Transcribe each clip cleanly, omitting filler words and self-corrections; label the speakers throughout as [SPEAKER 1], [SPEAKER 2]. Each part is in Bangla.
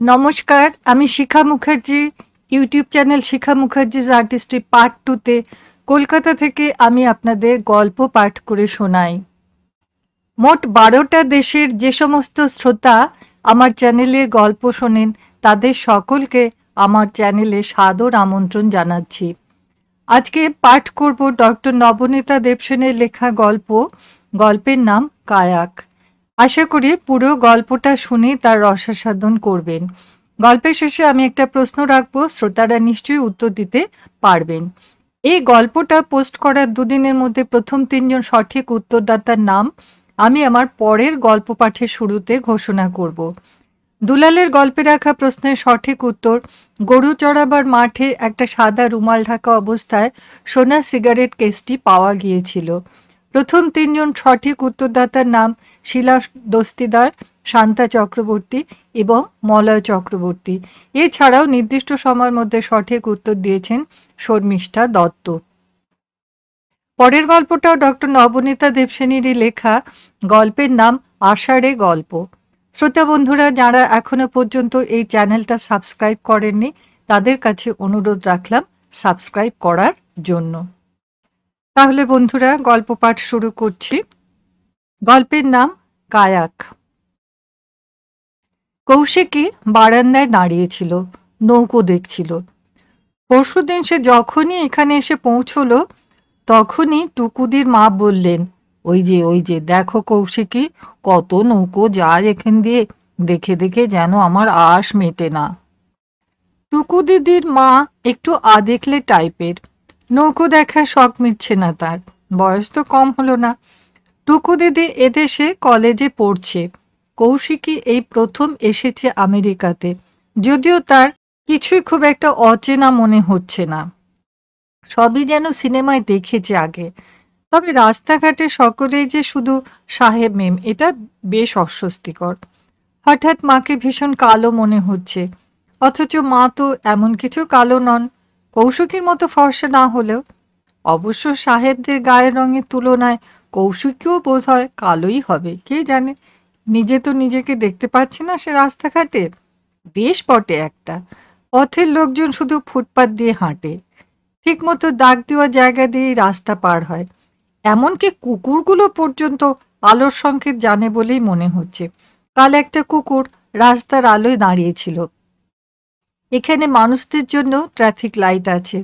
[SPEAKER 1] নমস্কার, আমি শিখা মুখার্জি। ইউটিউব চ্যানেল শিখা মুখার্জিজ আর্টিস্ট্রি পার্ট 2তে কলকাতা থেকে আমি আপনাদের গল্প পাঠ করে শোনাই। মোট 12টা দেশের যে সমস্ত শ্রোতা আমার চ্যানেলের গল্প শোনেন তাদের সকলকে আমার চ্যানেলে সাদর আমন্ত্রণ জানাচ্ছি। আজকে পাঠ করব ডক্টর নবনীতা দেবসেনের লেখা গল্পের নাম কায়াক। আশা করি পুরো গল্পটা শুনে তার রসাস্বাদন করবেন। গল্পের শেষে আমি একটা প্রশ্ন রাখবো, শ্রোতারা নিশ্চয়ই উত্তর দিতে পারবেন। এই গল্পটা পোস্ট করার দুদিনের মধ্যে প্রথম 3জন সঠিক উত্তরদাতার নাম আমি আমার পরের গল্প পাঠের শুরুতে ঘোষণা করব। দুলালের গল্পে রাখা প্রশ্নের সঠিক উত্তর, গরু চড়াবার মাঠে একটা সাদা রুমাল ঢাকা অবস্থায় সোনার সিগারেট কেসটি পাওয়া গিয়েছিল। প্রথম 3জন সঠিক উত্তরদাতার নাম শিলা দস্তিদার, শান্তা চক্রবর্তী এবং মলয় চক্রবর্তী। এছাড়াও নির্দিষ্ট সময়ের মধ্যে সঠিক উত্তর দিয়েছেন শর্মিষ্ঠা দত্ত। পরের গল্পটাও ডক্টর নবনীতা দেবসেনেরই লেখা, গল্পের নাম আষাঢ়ে গল্প। শ্রোতা বন্ধুরা, যারা এখনো পর্যন্ত এই চ্যানেলটা সাবস্ক্রাইব করেননি তাদের কাছে অনুরোধ রাখলাম সাবস্ক্রাইব করার জন্য। তাহলে বন্ধুরা, গল্প পাঠ শুরু করছি। গল্পের নাম কায়াক। কৌশিকী বারান্দায় দাঁড়িয়েছিল, নৌকো দেখছিল। পরশুদিন সে যখনই এখানে এসে পৌঁছলো তখনই টুকুদির মা বললেন, ওই যে দেখো কৌশিকী, কত নৌকো যায় এখান দিয়ে, দেখে দেখে যেন আমার আশ মেটে না। টুকু দিদির মা একটু আদেকলে টাইপের, নৌকো দেখার শখ মিটছে না তার, বয়স তো কম হলো না। টুকু দিদি এদেশে কলেজে পড়ছে। কৌশিকী এই প্রথম এসেছে আমেরিকাতে, যদিও তার কিছুই খুব একটা অচেনা মনে হচ্ছে না, সবই যেন সিনেমায় দেখেছে আগে। তবে রাস্তাঘাটে সকলেই যে শুধু সাহেব মেম, এটা বেশ অস্বস্তিকর। হঠাৎ মাকে ভীষণ কালো মনে হচ্ছে, অথচ মা তো এমন কিছু কালো নন, কৌশিকীর মতো ফর্সা না হলেও। অবশ্য সাহেবদের গায়ের রঙের তুলনায় কৌশিকীও বোধ হয় কালোই হবে, কে জানে। নিজে তো নিজেকে দেখতে পাচ্ছি না সে রাস্তাঘাটে। দেশ বটে একটা, পথের লোকজন শুধু ফুটপাত দিয়ে হাঁটে, ঠিক মতো দাগ দেওয়া জায়গা দিয়েই রাস্তা পার হয়। এমনকি কুকুরগুলো পর্যন্ত আলোর সংকেত জানে বলেই মনে হচ্ছে। কাল একটা কুকুর রাস্তার আলোয় দাঁড়িয়েছিল। এখানে মানুষদের জন্য ট্রাফিক লাইট আছে,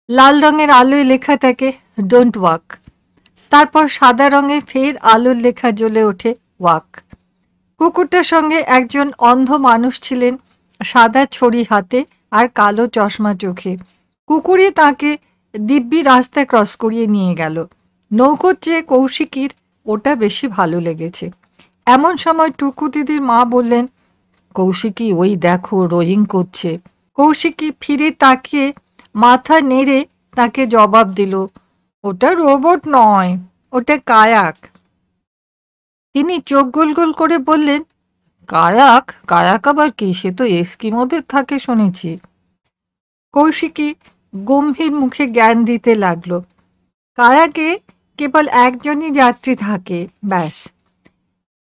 [SPEAKER 1] লাল রঙের আলোয় লেখা থাকে ডোন্ট ওয়াক, তারপর সাদা রঙে ফের আলোর লেখা জ্বলে ওঠে ওয়াক। কুকুরটার সঙ্গে একজন অন্ধ মানুষ ছিলেন, সাদা ছড়ি হাতে আর কালো চশমা চোখে। কুকুরই তাকে দিব্যি রাস্তায় ক্রস করিয়ে নিয়ে গেল। নৌকোর চেয়ে কৌশিকীর ওটা বেশি ভালো লেগেছে। এমন সময় টুকু দিদির মা বললেন, কৌশিকী ওই দেখো রোয়িং করছে। কৌশিকী ফিরে তাকিয়ে মাথা নেড়ে তাকে জবাব দিল, ওটা রোবট নয়, ওটা কায়াক। তিনি চোখ গোল গোল করে বললেন, কায়াক? কায়াক আবার কি? সে তো এস্কিমোদের থাকে শুনেছি। কৌশিকী গম্ভীর মুখে জ্ঞান দিতে লাগলো, কায়াকে কেবল একজনই যাত্রী থাকে, ব্যাস।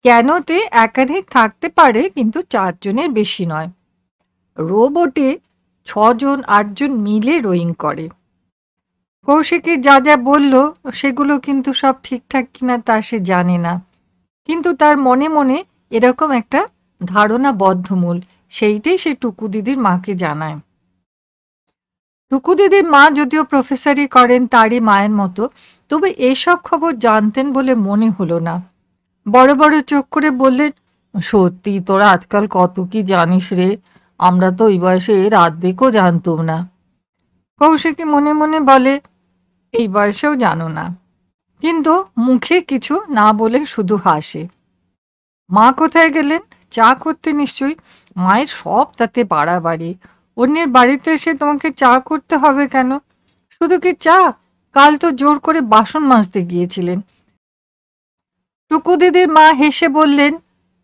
[SPEAKER 1] ক্যানোতে একাধিক থাকতে পারে, কিন্তু 4 জনের বেশি নয়। রোবটে 6 জন 8 জন মিলে রোয়িং করে। কৌশিকী যা যা বলল সেগুলো কিন্তু সব ঠিকঠাক কিনা তা সে জানে না, কিন্তু তার মনে মনে এরকম একটা ধারণা বদ্ধমূল, সেইটাই সে টুকু দিদির মাকে জানায়। টুকু দিদির মা যদিও প্রফেসরই করেন তারই মায়ের মতো, তবে এইসব খবর জানতেন বলে মনে হলো না। বড় বড় চোখ করে বললেন, সত্যি তোরা আজকাল কত কি জানিস রে, আমরা তো এই বয়সে এর অর্ধেকও জানতুম না। কৌশিকী মনে মনে বলে, এই বয়সেও জানো না, কিন্তু মুখে কিছু না বলে শুধু হাসে। মা কোথায় গেলেন? চা করতে নিশ্চয়ই। মায়ের সব তাতে বাড়াবাড়ি, অন্যের বাড়িতে এসে তোমাকে চা করতে হবে কেন? শুধু কি চা, কাল তো জোর করে বাসন মাজতে গিয়েছিলেন। টুকু দিদির মা হেসে বললেন,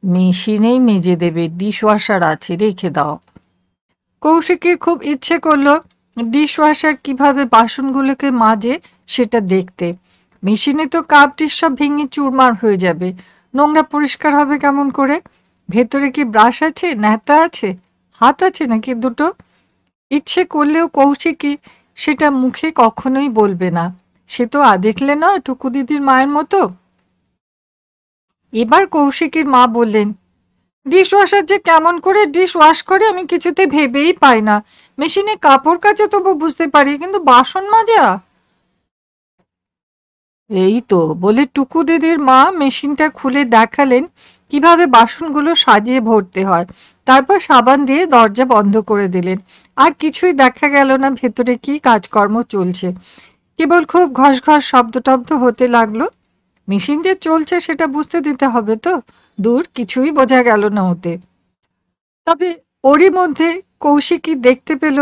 [SPEAKER 1] মেশিনেই মেজে দেবে, ডিশওয়াশার আছে, রেখে দাও। কৌশিকীর খুব ইচ্ছে করলো ডিশওয়াশার কিভাবে বাসনগুলোকে মাজে সেটা দেখতে। মেশিনে তো কাপ ডিশ সব ভেঙে চুরমার হয়ে যাবে, নোংরা পরিষ্কার হবে কেমন করে? ভেতরে কি ব্রাশ আছে, ন্যাতা আছে, হাত আছে নাকি দুটো? ইচ্ছে করলেও কৌশিকী সেটা মুখে কখনোই বলবে না। সে তো দেখলে না টুকু দিদির মায়ের মতো। এবার কৌশিকীর মা বললেন, ডিশ ওয়াশার যে কেমন করে ডিশ ওয়াশ করে আমি কিছুতে ভেবেই পাই না। মেশিনে কাপড় কাচা তবু বুঝতে পারি, কিন্তু বাসন মাজা। এই তো বলে টুকু দিদির মা মেশিনটা খুলে দেখালেন কিভাবে বাসনগুলো সাজিয়ে ভরতে হয়। তারপর সাবান দিয়ে দরজা বন্ধ করে দিলেন। আর কিছুই দেখা গেল না ভেতরে কি কাজকর্ম চলছে। কেবল খুব ঘস ঘস শব্দ টব্দ হতে লাগলো। মেশিন যে চলছে সেটা বুঝতে দিতে হবে তো। দূর, কিছুই বোঝা গেল না ওতে। তবে ওরই মধ্যে কৌশিকী দেখতে পেল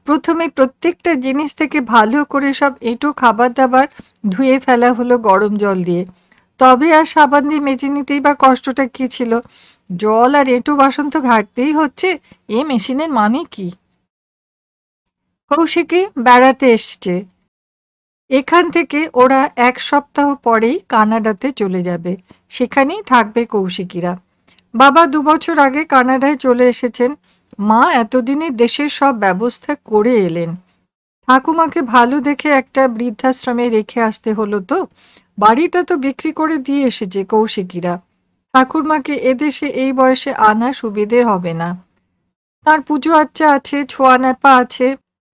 [SPEAKER 1] প্রথমে প্রত্যেকটা জিনিস থেকে ভালো করে সব এঁটো খাবার দাবার ধুয়ে ফেলা হলো গরম জল দিয়ে। তবে আর সাবান দিয়ে মেজে নিতেই বা কষ্টটা কি ছিল? জল আর এঁটো বাসন তো ঘাটতেই হচ্ছে। এ মেশিনের মানে কি? কৌশিকী বেড়াতে এসছে। এখান থেকে ওরা 1 সপ্তাহ পরেই কানাডাতে চলে যাবে। সেখানেই থাকবে কৌশিকীরা। বাবা 2 বছর আগে কানাডায় চলে এসেছেন। মা এতদিনে দেশের সব ব্যবস্থা করে এলেন। ঠাকুমাকে ভালো দেখে একটা বৃদ্ধাশ্রমে রেখে আসতে হলো তো। বাড়িটা তো বিক্রি করে দিয়ে এসেছে কৌশিকীরা। ঠাকুরমাকে এদেশে এই বয়সে আনা সুবিধের হবে না। তার পুজো আচ্চা আছে, ছোঁয়া ন্যাপা আছে।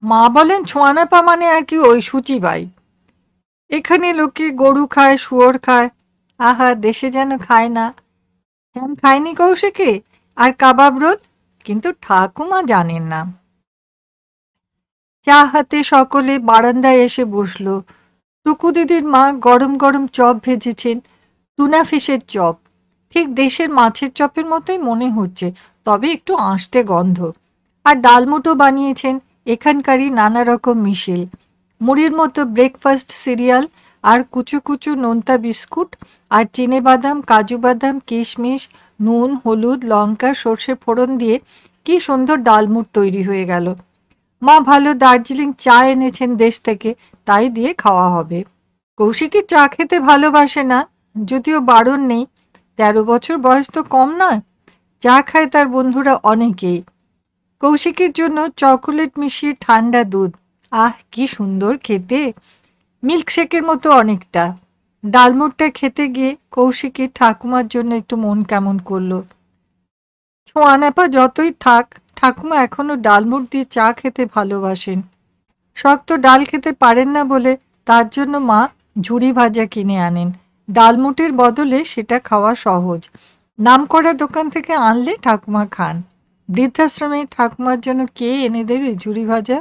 [SPEAKER 1] মা বলেন ছোঁয়া ন্যাপা মানে আর কি ওই সূচিবাই। এখানে লোকে গরু খায়, শুয়োর খায়। আহা, দেশে যেন খায় না। হ্যাঁ, খায়নি কৌশিকী। আর কাবাব রোল, কিন্তু ঠাকুমা জানেন না। চা হাতে সকলে বারান্দায় এসে বসলো। টুকু দিদির মা গরম গরম চপ ভেজেছেন, টুনা ফিশের চপ। ঠিক দেশের মাছের চপের মতোই মনে হচ্ছে, তবে একটু আঁশটে গন্ধ। আর ডালমুটো বানিয়েছেন এখানকারই নানা রকম মিশেল। মুড়ির মতো ব্রেকফাস্ট সিরিয়াল, আর কুচু কুচু নোনতা বিস্কুট, আর চিনেবাদাম, কাজু বাদাম, কিশমিশ, নুন, হলুদ, লঙ্কা, সর্ষে ফোড়ন দিয়ে কি সুন্দর ডালমুট তৈরি হয়ে গেল। মা ভালো দার্জিলিং চা এনেছেন দেশ থেকে, তাই দিয়ে খাওয়া হবে। কৌশিকী চা খেতে ভালোবাসে না, যদিও বারণ নেই। 13 বছর বয়স তো কম নয়। চা খায় তার বন্ধুরা অনেকেই। কৌশিকীর জন্য চকোলেট মিশিয়ে ঠান্ডা দুধ, আহ কি সুন্দর খেতে, মিল্কশেকের মতো অনেকটা। ডালমুটটা খেতে গিয়ে কৌশিকীর ঠাকুমার জন্য একটু মন কেমন করলো। ছোঁয়া ন্যাপা যতই থাক, ঠাকুমা এখনো ডালমুট দিয়ে চা খেতে ভালোবাসেন। শক্ত ডাল খেতে পারেন না বলে তার জন্য মা ঝুরি ভাজা কিনে আনেন। ডালমুটের বদলে সেটা খাওয়া সহজ। নামকরা দোকান থেকে আনলে ঠাকুমা খান। বৃদ্ধাশ্রমে ঠাকুমার জন্য কে এনে দেবে ঝুরি ভাজা?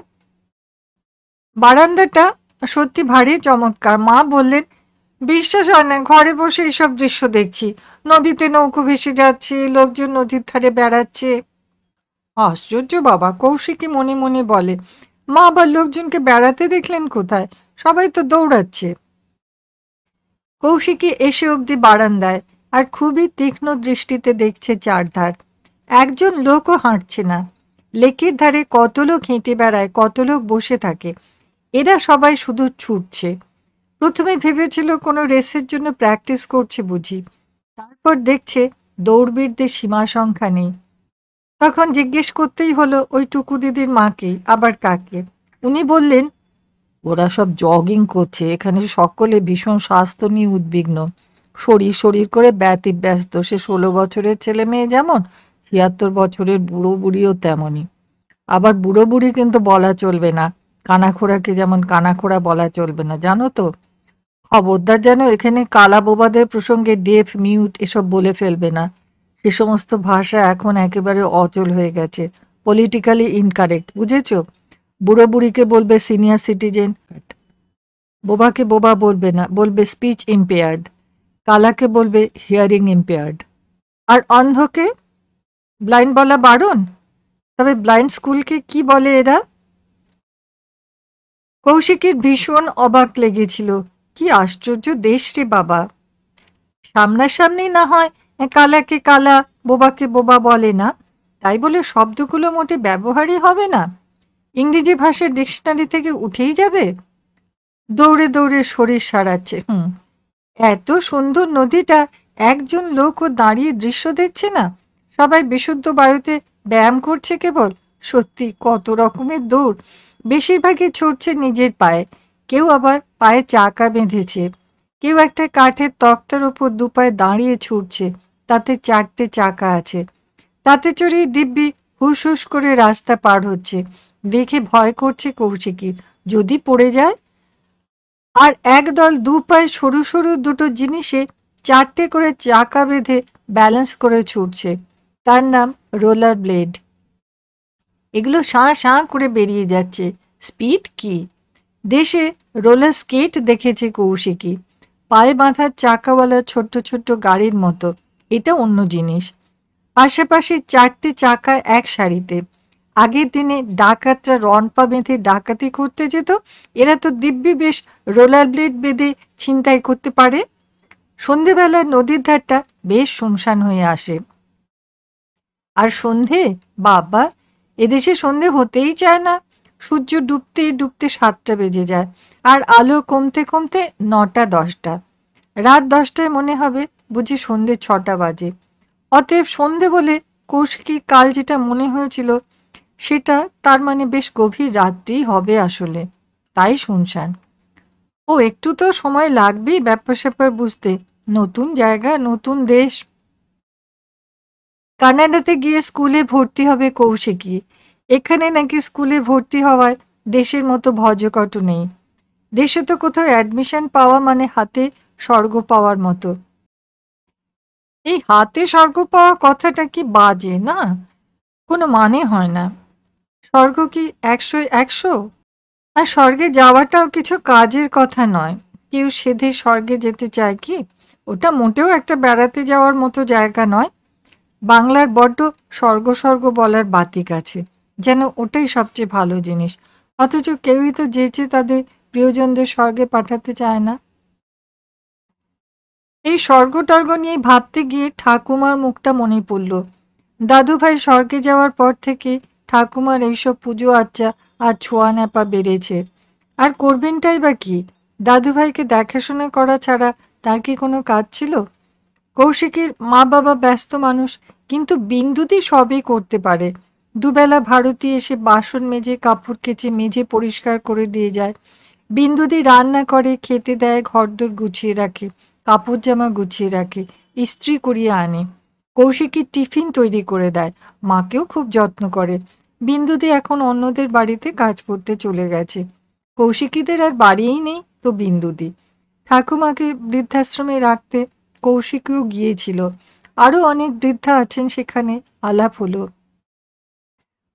[SPEAKER 1] বারান্দাটা সত্যি ভারী চমৎকার। মা বললেন, বিশ্বাস হয় না, ঘরে বসে এইসব দৃশ্য দেখছি। নদীতে নৌকো ভেসে যাচ্ছে, লোকজন নদীর ধারে বেড়াচ্ছে। আশ্চর্য বাবা, কৌশিকী মনে মনে বলে। মা আবার লোকজনকে বেড়াতে দেখলেন কোথায়? সবাই তো দৌড়াচ্ছে। কৌশিকী এসে অবধি বারান্দায়, আর খুবই তীক্ষ্ণ দৃষ্টিতে দেখছে চারধার। একজন লোকও হাঁটছে না। লেকের ধারে কত লোক হেঁটে বেড়ায়, কত লোক বসে থাকে। এরা সবাই শুধু ছুটছে। প্রথমে ভেবেছিল কোনো রেসের জন্য প্র্যাকটিস করছে বুঝি। তারপর দেখছে দৌড়বীরদের সীমা সংখ্যা নেই। তখন জিজ্ঞেস করতেই হলো ওই টুকু দিদির মাকে, আবার কাকে। উনি বললেন, ওরা সব জগিং করছে, এখানে সকলে ভীষণ স্বাস্থ্য নিয়ে উদ্বিগ্ন। শরীর শরীর করে ব্যতিব্যস্ত। সে 16 বছরের ছেলে মেয়ে যেমন, 76 বছরের বুড়ো বুড়িও তেমনই। আবার বুড়ো বুড়ি কিন্তু বলা চলবে না। কানাখোড়াকে যেমন কানাখোড়া বলা চলবে না, জানো তো। খবরদার যেন এখানে কালা বোবাদের প্রসঙ্গে ডেফ, মিউট এসব বলে ফেলবে না। সে সমস্ত ভাষা এখন একেবারে অচল হয়ে গেছে। পলিটিক্যালি ইনকারেক্ট, বুঝেছ? বুড়ো বুড়িকে বলবে সিনিয়র সিটিজেন। বোবাকে বোবা বলবে না, বলবে স্পিচ ইম্পেয়ার্ড। কালাকে বলবে হিয়ারিং ইম্পেয়ার্ড। আর অন্ধকে ব্লাইন্ড বলা বারণ। তবে ব্লাইন্ড স্কুলকে কি বলে এরা? কৌশিকীর ভীষণ অবাক লেগেছিল। কি আশ্চর্য দেশ রে বাবা! সামনাসামনি না হয় কালাকে কালা, বোবাকে বোবা বলে না, তাই বলে শব্দগুলো মোটে ব্যবহারই হবে না? ইংরেজি ভাষার ডিকশনারি থেকে উঠেই যাবে? দৌড়ে দৌড়ে শরীর সারাচ্ছে। এত সুন্দর নদীটা একজন লোকও দাঁড়িয়ে দৃশ্য দেখছে না। সবাই বিশুদ্ধ বায়ুতে ব্যায়াম করছে কেবল। সত্যি কত রকমের দৌড়! বেশিরভাগই ছুটছে নিজের পায়ে, কেউ আবার পায়ে চাকা বেঁধেছে, কেউ একটা কাঠের তক্তার ওপর দুপায়ে দাঁড়িয়ে ছুটছে, তাতে 4টে চাকা আছে। তাতে চড়েই দিব্যি হুস হুস করে রাস্তা পার হচ্ছে। দেখে ভয় করছে কৌশিকী, যদি পড়ে যায়। আর একদল দুপায়ে সরু সরু দুটো জিনিসে 4টে করে চাকা বেঁধে ব্যালেন্স করে ছুটছে। তার নাম রোলার ব্লেড। এগুলো শাঁ শাঁ করে বেরিয়ে যাচ্ছে। স্পিড কি! দেশে রোলার স্কেট দেখেছে কৌশিকী, পায়ে বাঁধার চাকাওয়ালা ছোট্ট ছোট্ট গাড়ির মতো। এটা অন্য জিনিস। পাশাপাশি 4টে চাকা এক সারিতে। আগের দিনে ডাকাতরা রনপা বেঁধে ডাকাতি করতে যেত, এরা তো দিব্যি বেশ রোলার ব্লেড বেঁধে ছিনতাই করতে পারে। সন্ধেবেলা নদীর ধারটা বেশ শুনশান হয়ে আসে। আর সন্ধে, বাবা, এদেশে সন্ধে হতেই চায় না। সূর্য ডুবতে ডুবতে 7টা বেজে যায়, আর আলো কমতে কমতে 9টা 10টা। রাত 10টায় মনে হবে বুঝি সন্ধে 6টা বাজে। অতএব সন্ধে বলে কৌশিকীর কাল যেটা মনে হয়েছিল, সেটা তার মানে বেশ গভীর রাত্রিই হবে আসলে। তাই শুনশান। ও একটু তো সময় লাগবেই ব্যাপার স্যাপার বুঝতে। নতুন জায়গা, নতুন দেশ। কানাডাতে গিয়ে স্কুলে ভর্তি হবে কৌশিকী। এখানে নাকি স্কুলে ভর্তি হওয়ায় দেশের মতো ভজকট নেই। দেশে তো কোথাও অ্যাডমিশন পাওয়া মানে হাতে স্বর্গ পাওয়ার মতো। এই হাতে স্বর্গ পাওয়া কথাটা কি বাজে না? কোনো মানে হয় না। স্বর্গ কি 100-100? আর স্বর্গে যাওয়াটাও কিছু কাজের কথা নয়। কেউ সেধে স্বর্গে যেতে চায় কি? ওটা মোটেও একটা বেড়াতে যাওয়ার মতো জায়গা নয়। বাংলার বড্ড স্বর্গ স্বর্গ বলার বাতিক আছে, যেন ওটাই সবচেয়ে ভালো জিনিস। অথচ কেউই তো যেচে তাদের প্রিয়জনদের স্বর্গে পাঠাতে চায় না। এই স্বর্গ টর্গ নিয়ে ভাবতে গিয়ে ঠাকুমার মুখটা মনে পড়ল। দাদুভাই স্বর্গে যাওয়ার পর থেকে ঠাকুমার এইসব পুজো আচ্চা আর ছোঁয়া ন্যাপা বেড়েছে। আর করবেনটাই বা কি? দাদুভাইকে দেখাশোনা করা ছাড়া তার কি কোনো কাজ ছিল? কৌশিকীর মা বাবা ব্যস্ত মানুষ, কিন্তু বিন্দুদি সবই করতে পারে। দুবেলা ভারতী এসে বাসন মেজে কাপড় কেচে মেজে পরিষ্কার করে দিয়ে যায়। বিন্দুদি রান্না করে, খেতে দেয়, ঘরদোর গুছিয়ে রাখে, কাপড় জামা গুছিয়ে রাখে, ইস্ত্রি করিয়ে আনে। কৌশিকী টিফিন তৈরি করে দেয়, মাকেও খুব যত্ন করে। বিন্দুদি এখন অন্যদের বাড়িতে কাজ করতে চলে গেছে। কৌশিকীদের আর বাড়িই নেই তো বিন্দুদি। ঠাকুমাকে বৃদ্ধাশ্রমে রাখতে কৌশিকীও গিয়েছিল। আরও অনেক বৃদ্ধা আছেন সেখানে, আলাপ হলো।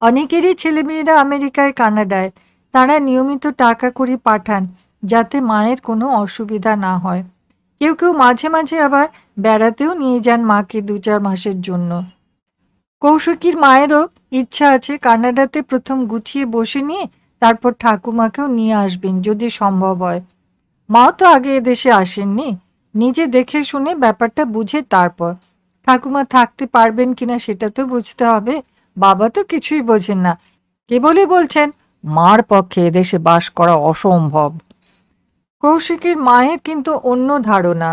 [SPEAKER 1] অনেকেরই ছেলেমেয়েরা আমেরিকায়, কানাডায়। তারা নিয়মিত টাকা কড়ি পাঠান যাতে মায়ের কোনো অসুবিধা না হয়। কেউ কেউ মাঝে মাঝে আবার বেড়াতেও নিয়ে যান মাকে 2-4 মাসের জন্য। কৌশিকীর মায়েরও ইচ্ছা আছে কানাডাতে প্রথম গুছিয়ে বসে নিয়ে তারপর ঠাকুমাকেও নিয়ে আসবেন যদি সম্ভব হয়। মাও তো আগে এদেশে আসেননি, নিজে দেখে শুনে ব্যাপারটা বুঝে তারপর। ঠাকুমা থাকতে পারবেন কিনা সেটা তো বুঝতে হবে। বাবা তো কিছুই বোঝেন না, কেবলই বলছেন মার পক্ষে এদেশে বাস করা অসম্ভব। কৌশিকীর মায়ের কিন্তু অন্য ধারণা।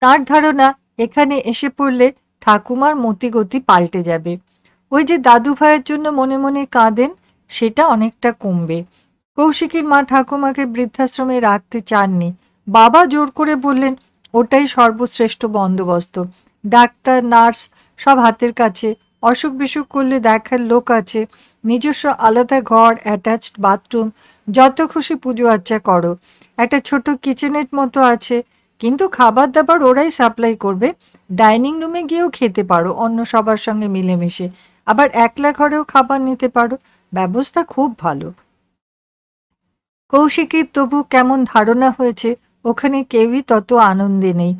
[SPEAKER 1] তার ধারণা এখানে এসে পড়লে ঠাকুমার মতিগতি পাল্টে যাবে। ওই যে দাদু ভাইয়ের জন্য মনে মনে কাঁদেন, সেটা অনেকটা কমবে। কৌশিকীর মা ঠাকুমাকে বৃদ্ধাশ্রমে রাখতে চাননি। বাবা জোর করে বললেন ওটাই সর্বশ্রেষ্ঠ বন্দোবস্ত। ডাক্তার, নার্স সব হাতের কাছে, অসুখ বিসুখ করলে দেখার লোক আছে, নিজস্ব আলাদা ঘর, অ্যাটাচড বাথরুম, যত খুশি পুজো আচ্চা করো। একটা ছোট কিচেনের মতো আছে, কিন্তু খাবার দাবার ওরাই সাপ্লাই করবে। ডাইনিং রুমে গিয়েও খেতে পারো অন্য সবার সঙ্গে মিলেমিশে, আবার একলা ঘরেও খাবার নিতে পারো। ব্যবস্থা খুব ভালো। কৌশিকীর তবু কেমন ধারণা হয়েছে ওখানে কেউই তত আনন্দে নেই।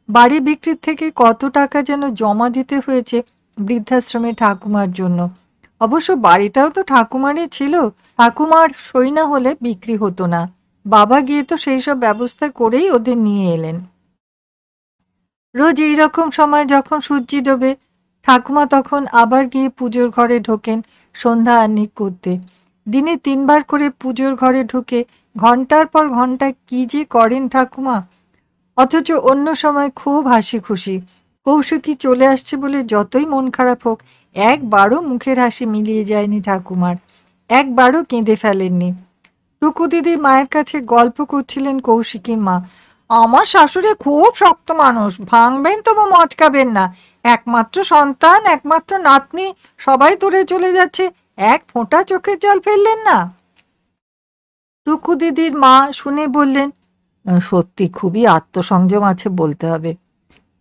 [SPEAKER 1] বাড়ি বিক্রির থেকে কত টাকা যেন জমা দিতে হয়েছে বৃদ্ধাশ্রমে ঠাকুমার জন্য। অবশ্য বাড়িটাও তো ঠাকুমারই ছিল, ঠাকুমার সই না হলে বিক্রি হতো না। বাবা গিয়ে তো সেই সব ব্যবস্থা করেই ওদের নিয়ে এলেন। রোজ এইরকম সময় যখন সূর্যি ডোবে, ঠাকুমা তখন আবার গিয়ে পুজোর ঘরে ঢোকেন সন্ধ্যা আহ্নিক করতে। দিনে 3বার করে পুজোর ঘরে ঢুকে ঘন্টার পর ঘন্টা কি যে করেন ঠাকুমা। অথচ অন্য সময় খুব হাসি খুশি। কৌশিকী চলে আসছে বলে যতই মন খারাপ হোক, একবারও মুখের হাসি মিলিয়ে যায়নি ঠাকুমার, একবারও কেঁদে ফেলেননি। টুকু দিদির মায়ের কাছে গল্প করছিলেন কৌশিকীর মা। আমার শাশুড়ি খুব শক্ত মানুষ, ভাঙবেন তবু মচকাবেন না। একমাত্র সন্তান, একমাত্র নাতনি, সবাই দূরে চলে যাচ্ছে, এক ফোঁটা চোখের জল ফেললেন না। টুকু দিদির মা শুনে বললেন, সত্যি খুবই আত্মসংযম আছে বলতে হবে।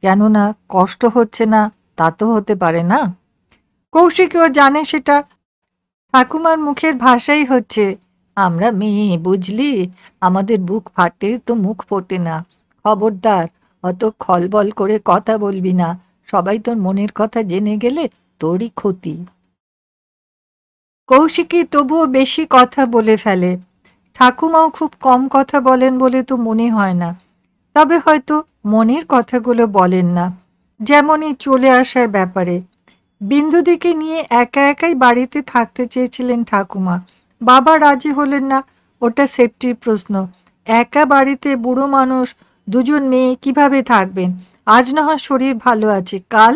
[SPEAKER 1] কেননা কষ্ট হচ্ছে না তা তো হতে পারে না। কৌশিকীও জানে সেটা। ঠাকুমার মুখের ভাষাই হচ্ছে, আমরা মেয়ে বুঝলি, আমাদের বুক ফাটে তো মুখ ফোটে না। খবরদার অত খলবল করে কথা বলবি না, সবাই তোর মনের কথা জেনে গেলে তোরই ক্ষতি। কৌশিকী তবুও বেশি কথা বলে ফেলে। ঠাকুমাও খুব কম কথা বলেন বলে তো মনে হয় না, তবে হয়তো মনের কথাগুলো বলেন না। যেমনই চলে আসার ব্যাপারে বিন্দুদিকে নিয়ে একা একাই বাড়িতে থাকতে চেয়েছিলেন ঠাকুমা। বাবা রাজি হলেন না, ওটা সেফটির প্রশ্ন। একা বাড়িতে বুড়ো মানুষ, দুজন মেয়ে কিভাবে থাকবেন? আজ না হয় শরীর ভালো আছে, কাল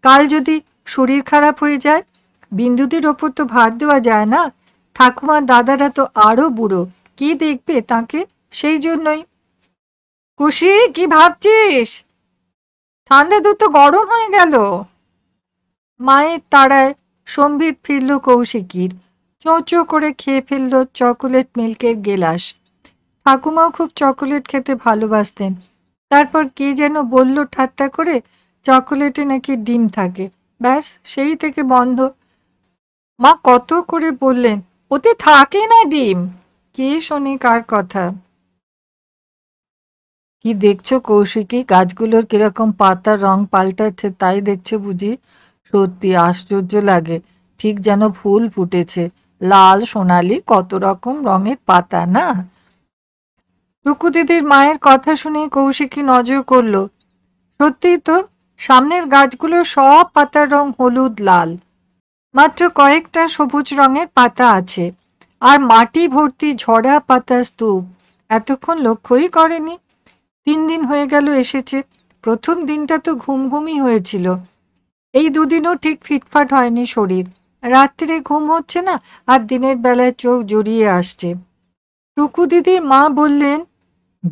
[SPEAKER 1] কাল যদি শরীর খারাপ হয়ে যায়? বিন্দুদির ওপর তো ভার দেওয়া যায় না। ঠাকুমার দাদারা তো আরো বুড়ো, কে দেখবে তাকে? সেই জন্যই। খুশি, কি ভাবছিস? ঠান্ডা দুধ তো গরম হয়ে গেল। মায়ের তাড়ায় সম্বিত ফিরল কৌশিকীর, চোঁ চোঁ করে খেয়ে ফেলল চকোলেট মিল্কের গেলাস। ঠাকুমাও খুব চকোলেট খেতে ভালোবাসতেন। তারপর কে যেন বলল ঠাট্টা করে, চকোলেটে নাকি ডিম থাকে। ব্যাস, সেই থেকে বন্ধ। মা কত করে বললেন, ওতে থাকে না ডিম। কে শোনে কার কথা? কি দেখছো কৌশিকী, গাছগুলোর কিরকম পাতার রং পাল্টাচ্ছে তাই দেখছো বুঝি? সত্যি আশ্চর্য লাগে, ঠিক যেন ফুল ফুটেছে, লাল সোনালি কত রকম রঙের পাতা না? টুকু দিদির মায়ের কথা শুনে কৌশিকী নজর করলো। সত্যিই তো, সামনের গাছগুলোর সব পাতার রং হলুদ লাল, মাত্র কয়েকটা সবুজ রঙের পাতা আছে, আর মাটি ভর্তি ঝরা পাতা স্তূপ। এতক্ষণ লক্ষ্যই করেনি। 3 দিন হয়ে গেল এসেছে। প্রথম দিনটা তো ঘুমঘুমই হয়েছিল। এই দুদিনও ঠিক ফিটফাট হয়নি শরীর। রাত্রিরে ঘুম হচ্ছে না, আর দিনের বেলায় চোখ জড়িয়ে আসছে। টুকু দিদির মা বললেন,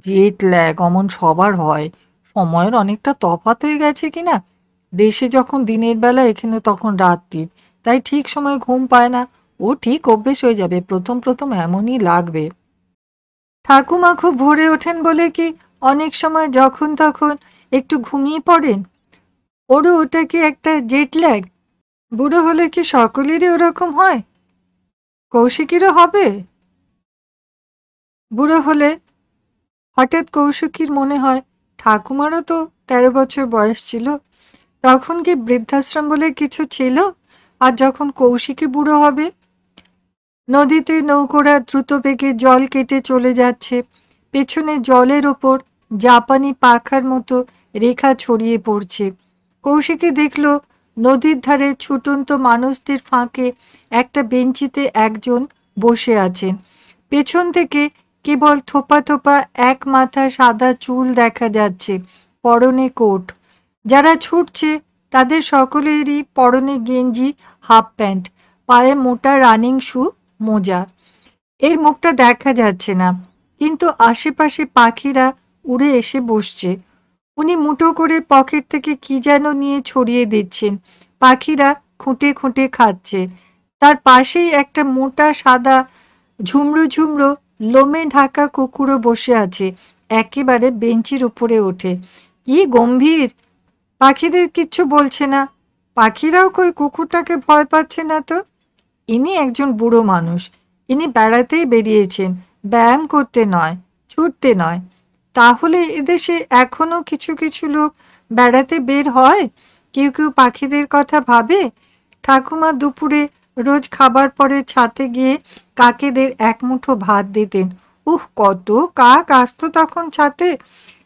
[SPEAKER 1] জেট ল্যাগ অমন সবার হয়, সময়ের অনেকটা তফাৎ হয়ে গেছে কিনা। দেশে যখন দিনের বেলা, এখানে তখন রাত্রি, তাই ঠিক সময় ঘুম পায় না। ও ঠিক অভ্যেস হয়ে যাবে, প্রথম প্রথম এমনই লাগবে। ঠাকুমা খুব ভোরে ওঠেন বলে কি অনেক সময় যখন তখন একটু ঘুমিয়ে পড়েন? ওরও ওটা কি একটা জেট ল্যাগ? বুড়ো হলে কি সকলেরই ওরকম হয়? কৌশিকীরও হবে? বুড়ো হলে হঠাৎ কৌশিকীর মনে হয়, ঠাকুমারও তো 13 বছর বয়স ছিল, তখন কি বৃদ্ধাশ্রম বলে কিছু ছিল? আর যখন কৌশিকী বুড়ো হবে? নদীতে নৌকোরা দ্রুত বেগে জল কেটে চলে যাচ্ছে, পেছনে জলের ওপর জাপানি পাখার মতো রেখা ছড়িয়ে পড়ছে। কৌশিকী দেখল নদীর ধারে ছুটন্ত মানুষদের ফাঁকে একটা বেঞ্চিতে একজন বসে আছেন। পেছন থেকে কেবল থোপা থোপা এক মাথা সাদা চুল দেখা যাচ্ছে, পরনে কোট। যারা ছুটছে তাদের সকলেরই পরনে গেঞ্জি, হাফ প্যান্ট, পায়ে মোটা রানিং শু, মোজা। এর মুখটা দেখা যাচ্ছে না, কিন্তু আশেপাশে পাখিরা উড়ে এসে বসছে। উনি মুঠো করে পকেট থেকে কি যেন নিয়ে ছড়িয়ে দিচ্ছেন। পাখিরা খুঁটে খুঁটে খাচ্ছে। তার পাশেই একটা মোটা সাদা ঝুমড়ো ঝুমড়ো লোমে ঢাকা কুকুরও বসে আছে, একেবারে বেঞ্চির উপরে ওঠে। কি গম্ভীর! পাখিদের কিচ্ছু বলছে না। পাখিরাও কই কুকুরটাকে ভয় পাচ্ছে না তো। ইনি একজন বুড়ো মানুষ। ইনি বেড়াতেই বেরিয়েছেন, ব্যায়াম করতে নয়, ছুটতে নয়। তাহলে এদেশে এখনো কিছু কিছু লোক বেড়াতে বের হয়, কেউ কেউ পাখিদের কথা ভাবে। ঠাকুমা দুপুরে রোজ খাবার পরে ছাতে গিয়ে কাকেদের এক মুঠো ভাত দিতেন। কত কাক আসতো তখন ছাতে।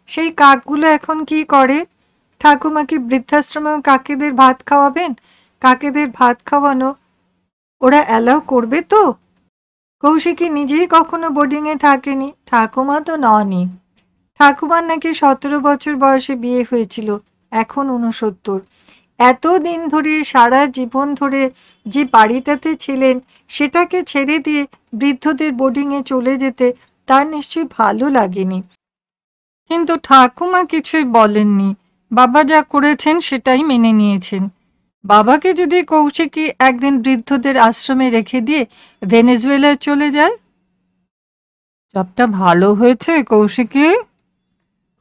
[SPEAKER 1] সেই কাকগুলো এখন কি করে? ঠাকুমা কি বৃদ্ধাশ্রমেও কাকেদের ভাত খাওয়াবেন? কাকেদের ভাত খাওয়ানো ওরা অ্যালাউ করবে তো? কৌশিকী নিজেই কখনো বোর্ডিংয়ে থাকেনি, ঠাকুমা তো ননই। ঠাকুমার নাকি 17 বছর বয়সে বিয়ে হয়েছিল, এখন 69। এতদিন ধরে, সারা জীবন ধরে যে বাড়িটাতে ছিলেন সেটাকে ছেড়ে দিয়ে বৃদ্ধদের বোর্ডিংয়ে চলে যেতে তার নিশ্চয়ই ভালো লাগেনি। কিন্তু ঠাকুমা কিছুই বলেননি। বাবা যা করেছেন সেটাই মেনে নিয়েছেন। বাবাকে যদি কৌশিকী একদিন বৃদ্ধদের আশ্রমে রেখে দিয়ে ভেনেজুয়েলায় চলে যায়। চপটা ভালো হয়েছে কৌশিকী,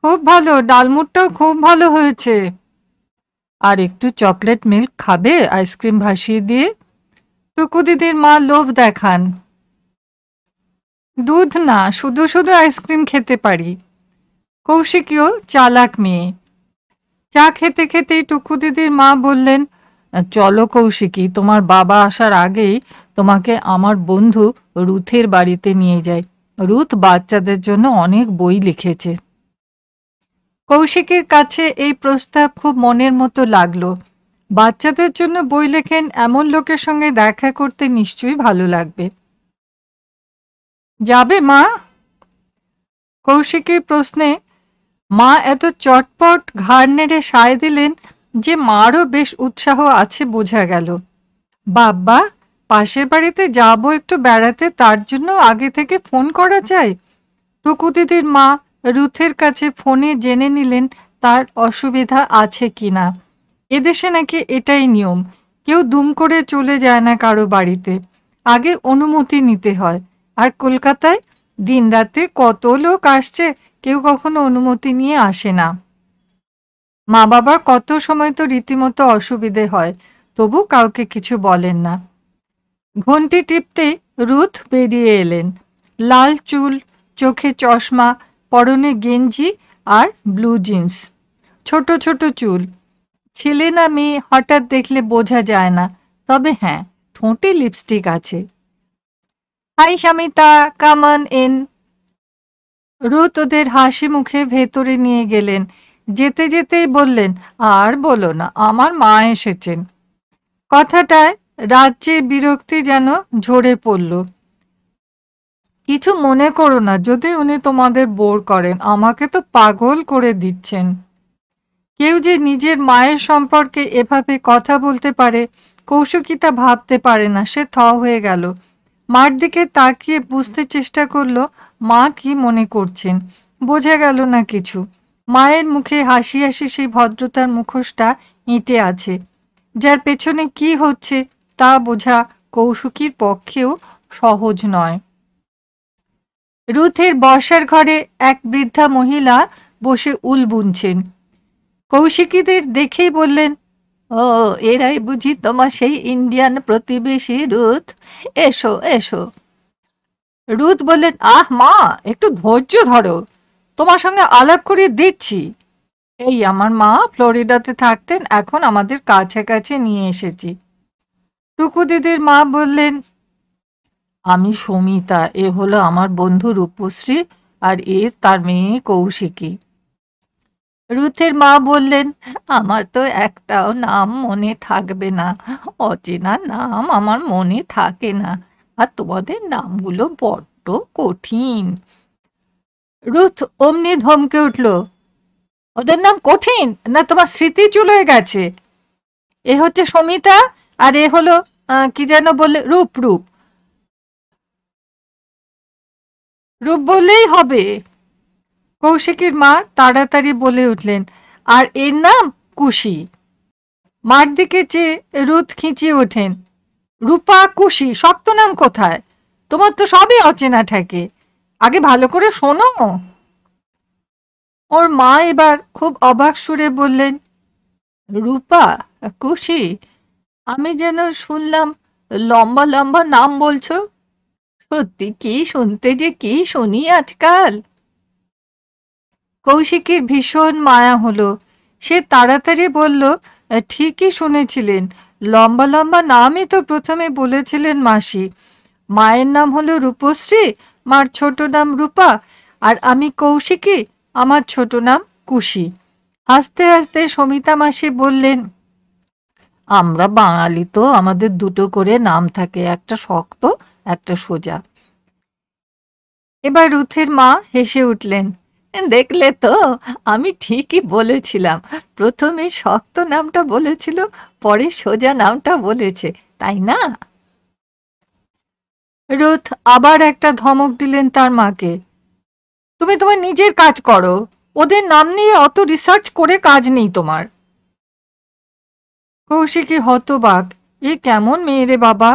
[SPEAKER 1] খুব ভালো, ডালমুটটাও খুব ভালো হয়েছে। আর একটু চকলেট মিল্ক খাবে আইসক্রিম ভাসিয়ে দিয়ে? টুকু দিদির মা লোভ দেখান। দুধ না, শুধু শুধু আইসক্রিম খেতে পারি। কৌশিকীও চালাক মেয়ে। চা খেতে খেতেই টুকু দিদির মা বললেন, চলো কৌশিকী, তোমার বাবা আসার আগেই তোমাকে আমার বন্ধু রুথের বাড়িতে নিয়ে যাই। রুথ বাচ্চাদের জন্য অনেক বই লিখেছে। কৌশিকীর কাছে এই প্রস্তাব খুব মনের মতো লাগলো। বাচ্চাদের জন্য বই লেখেন এমন লোকের সঙ্গে দেখা করতে নিশ্চয়ই ভালো লাগবে। যাবে মা? কৌশিকীর প্রশ্নে মা এত চটপট ঘাড় নেড়ে সায় দিলেন যে মারও বেশ উৎসাহ আছে বোঝা গেল। বাবা, পাশের বাড়িতে যাবো একটু বেড়াতে, তার জন্য আগে থেকে ফোন করা চাই। টুকু দিদির মা রুথের কাছে ফোনে জেনে নিলেন তার অসুবিধা আছে কিনা। এদেশে নাকি এটাই নিয়ম, কেউ দুম করে চলে যায় না কারো বাড়িতে, আগে অনুমতি নিতে হয়। আর কলকাতায় দিনরাতে কত লোক আসছে, কেউ কখনো অনুমতি নিয়ে আসে না। মা বাবার কত সময় তো রীতিমতো অসুবিধে হয়, তবু কাউকে কিছু বলেন না। ঘন্টি টিপতে রুথ বেরিয়ে এলেন। লাল চুল, চোখে চশমা, পরনে গেঞ্জি আর ব্লু জিন্স, ছোট ছোট চুল। ছেলে না মেয়ে হঠাৎ দেখলে বোঝা যায় না, তবে হ্যাঁ, ঠোঁটে লিপস্টিক আছে। Hi Shamita, come on in. Ruth ওদের হাসি মুখে ভেতরে নিয়ে গেলেন। যেতে যেতেই বললেন, আর বলো না, আমার মা এসেছেন। কথাটায় রাজ্যের বিরক্তি যেন ঝরে পড়ল। কিছু মনে করো না যদি উনি তোমাদের বোর করেন, আমাকে তো পাগল করে দিচ্ছেন। কেউ যে নিজের মায়ের সম্পর্কে এভাবে কথা বলতে পারে কৌশিকী তা ভাবতে পারে না। সে থ হয়ে গেল। মার দিকে তাকিয়ে বুঝতে চেষ্টা করলো মা কি মনে করছেন। বোঝা গেল না কিছু। মায়ের মুখে হাসি হাসি সেই ভদ্রতার মুখোশটা এঁটে আছে, যার পেছনে কি হচ্ছে তা বোঝা কৌশিকীর পক্ষেও সহজ নয়। রুথের বর্ষার ঘরে এক বৃদ্ধা মহিলা বসে উল বুনছেন। কৌশিকীদের দেখেই বললেন, ও, এরাই বুঝি তোমার সেই ইন্ডিয়ান প্রতিবেশী রুথ, এসো এসো। রুথ বললেন, আহ মা, একটু ধৈর্য ধরো, তোমার সঙ্গে আলাপ করিয়ে দিচ্ছি। এই আমার মা ফ্লোরিডাতে থাকতেন, এখন আমাদের কাছাকাছি নিয়ে এসেছি। টুকু দিদির মা বললেন, আমি সমিতা, এ হলো আমার বন্ধু রূপশ্রী, আর এ তার মেয়ে কৌশিকী। রুথের মা বললেন, আমার তো একটাও নাম মনে থাকবে না, অচেনা নাম আমার মনে থাকে না, আর তোমাদের নামগুলো বড্ড কঠিন। রুথ অমনি ধমকে উঠল, ওদের নাম কঠিন না তোমার স্মৃতি চলে গেছে? এ হচ্ছে সমিতা, আর এ হলো কি যেন বললে, রূপ। রূপ রূপ বললেই হবে। কৌশিকীর মা তাড়াতাড়ি বলে উঠলেন, আর এর নাম কুশি। মার দিকে চেয়ে রুথ খিঁচিয়ে ওঠেন, রূপা, কুশি, শক্ত নাম কোথায়? তোমার তো সবই অচেনা থাকে, আগে ভালো করে শোনো। ওর মা এবার খুব অবাক সুরে বললেন, রূপা, কুশি, আমি যেন শুনলাম লম্বা লম্বা নাম বলছো। সত্যি কি শুনতে যে কি শুনি আজকাল। কৌশিকীর ভীষণ মায়া হলো। সে তাড়াতাড়ি বলল, ঠিকই শুনেছিলেন, লম্বা লম্বা নামই তো প্রথমে বলেছিলেন মাসি। মায়ের নাম হলো রূপশ্রী, মার ছোট নাম রূপা, আর আমি কৌশিকী, আমার ছোট নাম কুশি। হাসতে হাসতে সমিতা মাসি বললেন, আমরা বাঙালি তো, আমাদের দুটো করে নাম থাকে, একটা শক্ত একটা সোজা। এবার রুথের মা হেসে উঠলেন, দেখলে তো, আমি ঠিকই বলেছিলাম। প্রথমে শক্ত নামটা বলেছিল, পরে সোজা নামটা বলেছে, তাই না? রুথ আবার একটা ধমক দিলেন তার মাকে। তুমি তোমার নিজের কাজ করো, ওদের নাম নিয়ে অত রিসার্চ করে কাজ নেই তোমার। কৌশিকী হতবাক, এ কেমন মেয়ে রে বাবা,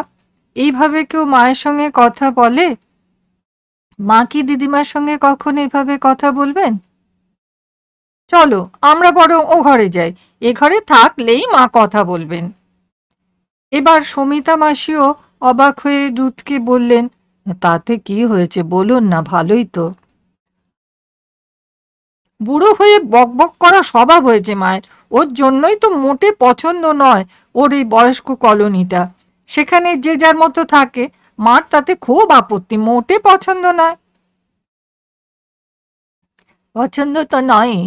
[SPEAKER 1] এইভাবে কেউ মায়ের সঙ্গে কথা বলে? মা কি দিদিমার সঙ্গে কখন এইভাবে কথা বলবেন? চলো আমরা বরং ও ঘরে যাই, এ ঘরে থাকলেই মা কথা বলবেন। এবার সমিতা মাসিও অবাক হয়ে রুথকে বললেন, তাতে কি হয়েছে বলুন না, ভালোই তো। বুড়ো হয়ে বকবক করা স্বভাব হয়েছে মায়ের, ওর জন্যই তো মোটে পছন্দ নয় ওর এই বয়স্ক কলোনিটা। সেখানে যে যার মতো থাকে, মার তাতে খুব আপত্তি, মোটে পছন্দ নয়। পছন্দ তো নয়,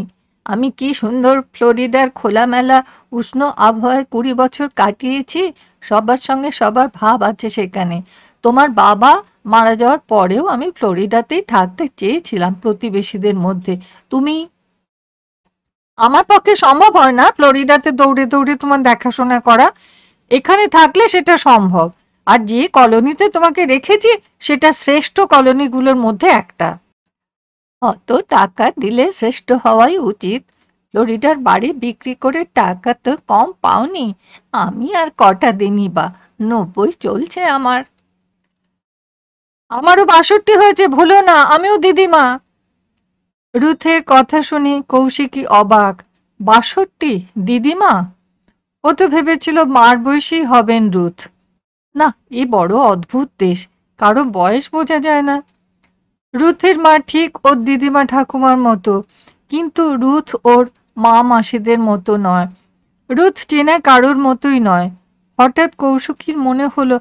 [SPEAKER 1] আমি কি সুন্দর ফ্লোরিডার খোলামেলা উষ্ণ আবহাওয়ায় 20 বছর কাটিয়েছি, সবার সঙ্গে সবার ভাব আছে সেখানে। তোমার বাবা মারা যাওয়ার পরেও আমি ফ্লোরিডাতেই থাকতে চেয়েছিলাম প্রতিবেশীদের মধ্যে। তুমি, আমার পক্ষে সম্ভব হয় না ফ্লোরিডাতে দৌড়ে দৌড়ে তোমার দেখাশোনা করা, এখানে থাকলে সেটা সম্ভব। আর যে কলোনিতে তোমাকে রেখেছি সেটা শ্রেষ্ঠ কলোনিগুলোর মধ্যে একটা। অত টাকা দিলে শ্রেষ্ঠ হওয়াই উচিত। ফ্লোরিডার বাড়ি বিক্রি করে টাকা তো কম পাওনি। আমি আর কটা দিনই বা, 90 চলছে আমার। আমারও 62 হয়েছে, ভুলো না, আমিও দিদিমা। রুথের কথা শুনে কৌশিকী অবাক। 62? দিদিমা? ও তো ভেবেছিল মার বয়সী হবেন রুথ। না, এ বড় অদ্ভুত দেশ, কারো বয়স বোঝা যায় না। রুথের মা ঠিক ওর দিদিমা ঠাকুমার মতো, কিন্তু রুথ ওর মা মাসিদের মতো নয়। রুথ চেনা কারোর মতোই নয়। হঠাৎ কৌশিকীর মনে হলো,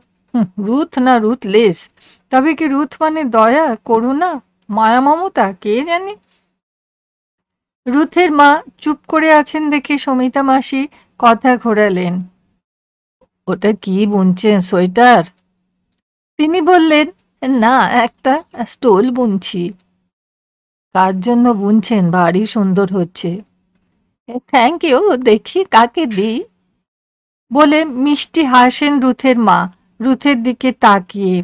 [SPEAKER 1] রুথ না রুথলেস। তবে কি রুথ মানে দয়া, করুণা, মায়া, মমতা, কে জানে। রুথের মা চুপ করে আছেন দেখে সমিতা মাসি কথা ঘোরালেন, ওটা কি বুনছেন, সোয়েটার? তিনি বললেন, না, একটা স্টোল বুনছি। কার জন্য বুনছেন? ভারী সুন্দর হচ্ছে। থ্যাংক ইউ, দেখি কাকে দিই। বলে মিষ্টি হাসেন রুথের মা, রুথের দিকে তাকিয়ে।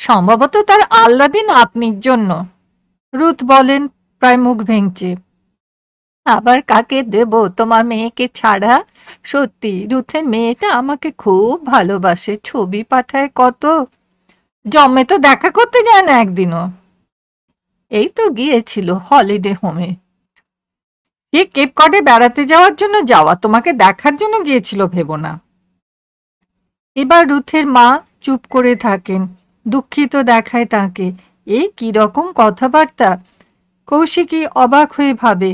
[SPEAKER 1] সম্ভবত তার আহ্লাদিন আপনির জন্য, রুথ বলেন প্রায় মুখ ভেঙচে। আবার কাকে দেব তোমার মেয়েকে ছাড়া? সত্যি রুথের মেয়েটা আমাকে খুব ভালোবাসে, ছবি পাঠায় কত। জন্মে তো দেখা করতে যায় না একদিনও। এই তো গিয়েছিল হলিডে হোমে। এ কেপ কডে বেড়াতে যাওয়ার জন্য যাওয়া, তোমাকে দেখার জন্য গিয়েছিল ভেবো না। এবার রুথের মা চুপ করে থাকেন, দুঃখিত দেখায় তাকে। এই কি রকম কথাবার্তা! কৌশিকী অবাক হয়ে ভাবে,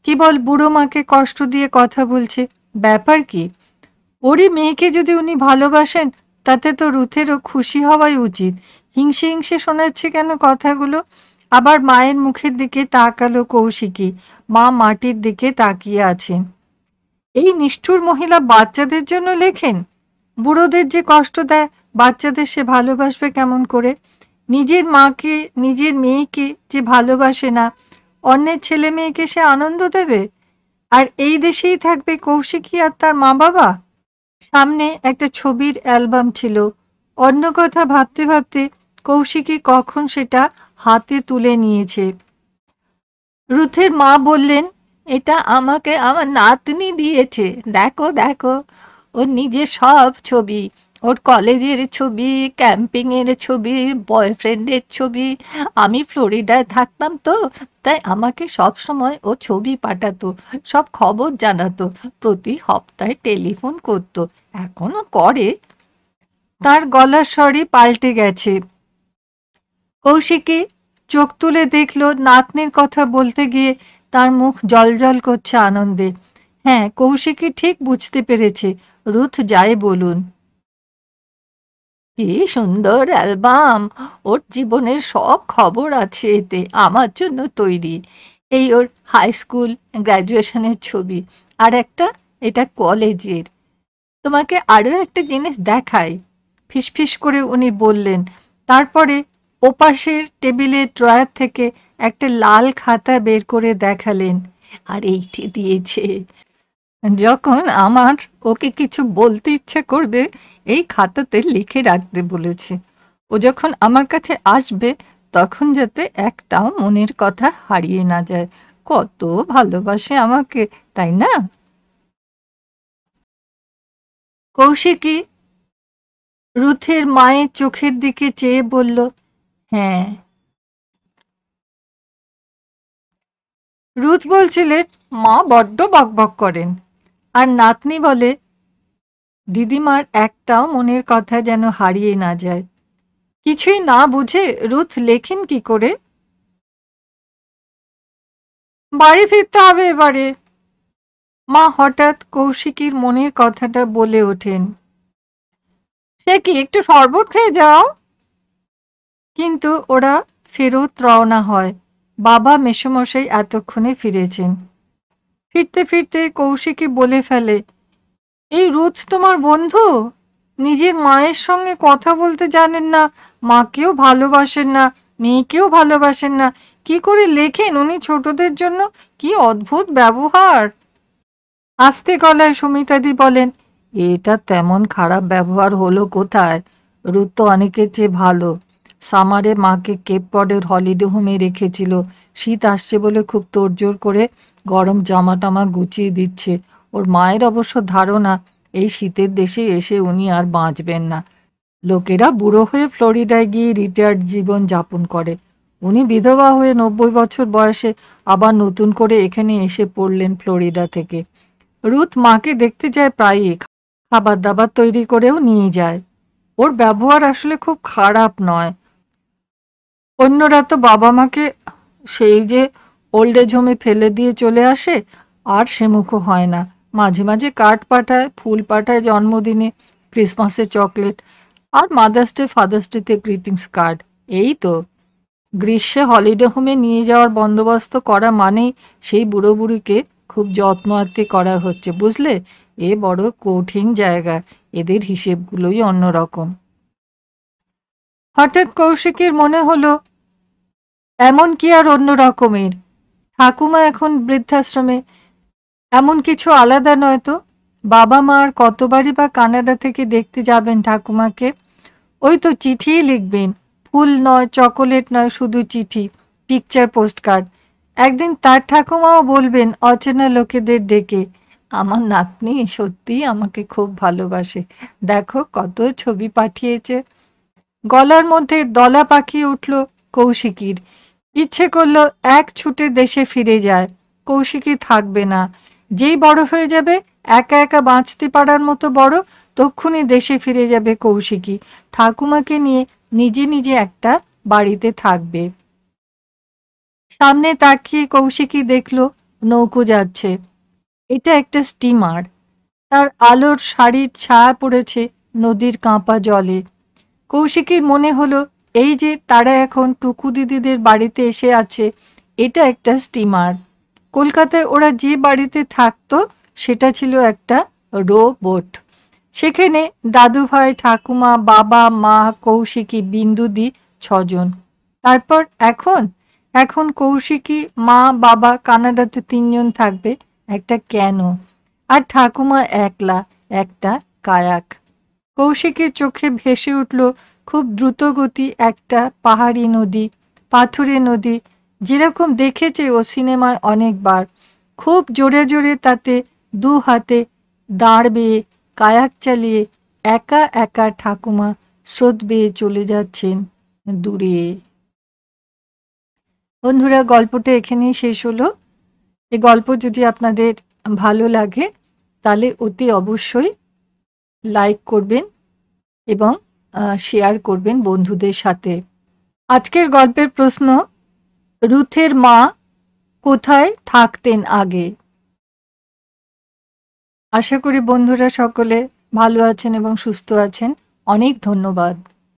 [SPEAKER 1] কেবল বুড়ো মাকে কষ্ট দিয়ে কথা বলছে, ব্যাপার কি? ওরই মেয়েকে যদি উনি ভালোবাসেন, তাতে তো রুথেরও খুশি হওয়াই উচিত। হিংসে হিংসে শোনাচ্ছে কেন কথাগুলো? আবার মায়ের মুখের দিকে তাকালো কৌশিকী। মা মাটির দিকে তাকিয়ে আছেন। এই নিষ্ঠুর মহিলা বাচ্চাদের জন্য লেখেন? বুড়োদের যে কষ্ট দেয়, বাচ্চাদের সে ভালোবাসবে কেমন করে? নিজের মাকে, নিজের মেয়েকে যে ভালোবাসে না, অন্যের ছেলে মেয়েকে সে আনন্দ দেবে? আর এই দেশেই থাকবে কৌশিকী আর তার মা বাবা? সামনে একটা ছবির অ্যালবাম ছিল। অন্য কথা ভাবতে ভাবতে কৌশিকী কখন সেটা হাতে তুলে নিয়েছে। রুথের মা বললেন, এটা আমাকে আমার নাতনি দিয়েছে, দেখো দেখো। ওর নিজের সব ছবি, ওর কলেজের ছবি, ক্যাম্পিংয়ের ছবি, বয়ফ্রেন্ডের ছবি। আমি ফ্লোরিডায় থাকতাম তো, তাই আমাকে সব সময় ও ছবি পাঠাতো, সব খবর জানাতো, প্রতি সপ্তাহে টেলিফোন করতো, এখনো করে। তার গলার স্বরই পাল্টে গেছে। কৌশিকী চোখ তুলে দেখল নাতনির কথা বলতে গিয়ে তার মুখ জলজল করছে আনন্দে। হ্যাঁ, কৌশিকী ঠিক বুঝতে পেরেছে, রুথ যাই বলুন। কি সুন্দর অ্যালবাম! ওর জীবনের সব খবর আছে এতে, আমার জন্য তৈরি। এই ওর হাই স্কুল গ্র্যাজুয়েশনের ছবি, আর একটা এটা কলেজের। তোমাকে আরও একটা জিনিস দেখাই, ফিসফিস করে উনি বললেন। তারপরে ওপাশের টেবিলের ড্রয়ার থেকে একটা লাল খাতা বের করে দেখালেন। আর এইটি দিয়েছে। যখন আমার ওকে কিছু বলতে ইচ্ছে করবে এই খাতাতে লিখে রাখতে বলেছে। ও যখন আমার কাছে আসবে তখন যাতে একটাও মনের কথা হারিয়ে না যায়। কত ভালোবাসে আমাকে, তাই না? কৌশিকী রুথের মায়ের চোখের দিকে চেয়ে বলল, হ্যাঁ। রুথ বলছিলেন, মা বড্ড বকবক করেন। আর নাতনি বলে, দিদিমার একটাও মনের কথা যেন হারিয়ে না যায়। কিছুই না বুঝে রুথ লেখেন কি করে? বাড়ি ফিরতে হবে এবারে। মা হঠাৎ কৌশিকীর মনের কথাটা বলে ওঠেন। সে কি, একটু শরবত খেয়ে যাও। কিন্তু ওরা ফেরত রওনা হয়। বাবা মেসোমশাই এতক্ষণে ফিরেছেন। ফিরতে ফিরতে কৌশিকী বলে ফেলে, এই রুথ তোমার বন্ধু? নিজের মায়ের সঙ্গে কথা বলতে জানেন না, মাকেও ভালোবাসেন না, মেয়েকেও ভালোবাসেন না, কি করে লেখেন উনি ছোটদের জন্য? কি অদ্ভুত ব্যবহার। আস্তে গলায় সুমিতাদি বলেন, এটা তেমন খারাপ ব্যবহার হলো কোথায়? রুথ তো অনেকের চেয়ে ভালো। সামারে মাকে কেপ কডের হলিডে হোমে রেখেছিল। শীত আসছে বলে খুব তোড়জোড় করে গরম জামা টামা গুছিয়ে দিচ্ছে। ওর মায়ের অবশ্য ধারণা এই শীতের দেশে এসে উনি আর বাঁচবেন না। লোকেরা বুড়ো হয়ে ফ্লোরিডায় গিয়ে রিটায়ার্ড জীবন যাপন করে। উনি বিধবা হয়ে 90 বছর বয়সে আবার নতুন করে এখানে এসে পড়লেন ফ্লোরিডা থেকে। রুথ মাকে দেখতে যায় প্রায়ই, খাবার দাবার তৈরি করেও নিয়ে যায়। ওর ব্যবহার আসলে খুব খারাপ নয়। অন্যরা তো বাবা মাকে সেই যে ওল্ড এজ হোমে ফেলে দিয়ে চলে আসে, আর সে মুখও হয় না। মাঝে মাঝে কার্ড পাঠায়, ফুল পাঠায় জন্মদিনে, ক্রিসমাসে চকলেট, আর মাদার্স ডে ফাদার্স ডেতে গ্রিটিংস কার্ড। এই তো। গ্রীষ্মে হলিডে হোমে নিয়ে যাওয়ার বন্দোবস্ত করা মানেই সেই বুড়ো বুড়িকে খুব যত্ন আত্তি করা হচ্ছে, বুঝলে? এ বড় কঠিন জায়গা, এদের হিসেবগুলোই অন্যরকম। হঠাৎ কৌশিকের মনে হলো, এমন কি আর অন্য রকমের? ঠাকুমা এখন বৃদ্ধাশ্রমে, এমন কিছু আলাদা নয় তো? বাবা মা আর কতবারই বা কানাডা থেকে দেখতে যাবেন ঠাকুমাকে? ওই তো চিঠিই লিখবেন, ফুল নয়, চকোলেট নয়, শুধু চিঠি, পিকচার পোস্টকার্ড। একদিন তার ঠাকুমাও বলবেন অচেনা লোকেদের ডেকে, আমার নাতনি সত্যিই আমাকে খুব ভালোবাসে, দেখো কত ছবি পাঠিয়েছে। গলার মধ্যে দলা পাকিয়ে উঠল কৌশিকীর। ইচ্ছে করল এক ছুটে দেশে ফিরে যায়। কৌশিকী থাকবে না। যেই বড় হয়ে যাবে, একা একা বাঁচতে পারার মতো বড়, তক্ষুনি দেশে ফিরে যাবে কৌশিকী। ঠাকুমাকে নিয়ে নিজে নিজে একটা বাড়িতে থাকবে। সামনে তাকিয়ে কৌশিকী দেখল নৌকো যাচ্ছে। এটা একটা স্টিমার। তার আলোর শাড়ির ছায়া পড়েছে নদীর কাঁপা জলে। কৌশিকীর মনে হলো, এই যে তারা এখন টুকু দিদিদের বাড়িতে এসে আছে, এটা একটা স্টিমার। কলকাতায় ওরা যে বাড়িতে থাকতো সেটা ছিল একটা রো বোট। সেখানে দাদুভাই, ঠাকুমা, বাবা, মা, কৌশিকী, বিন্দুদি, 6 জন। তারপর এখন এখন কৌশিকী, মা, বাবা, কানাডাতে 3 জন থাকবে, একটা ক্যানো। আর ঠাকুমা একলা, একটা কায়াক। কৌশিকের চোখে ভেসে উঠল খুব দ্রুতগতি একটা পাহাড়ি নদী, পাথুরে নদী, যেরকম দেখেছে ও সিনেমায় অনেকবার। খুব জোরে জোরে তাতে 2 হাতে দাঁড় বেয়ে কায়াক চালিয়ে একা একা ঠাকুমা স্রোত বেয়ে চলে যাচ্ছেন দূরে। বন্ধুরা, গল্পটা এখানেই শেষ হলো। এই গল্প যদি আপনাদের ভালো লাগে তাহলে অতি অবশ্যই লাইক করবেন এবং শেয়ার করবেন বন্ধুদের সাথে। আজকের গল্পের প্রশ্ন, রুথের মা কোথায় থাকতেন আগে? আশা করি বন্ধুরা সকলে ভালো আছেন এবং সুস্থ আছেন। অনেক ধন্যবাদ।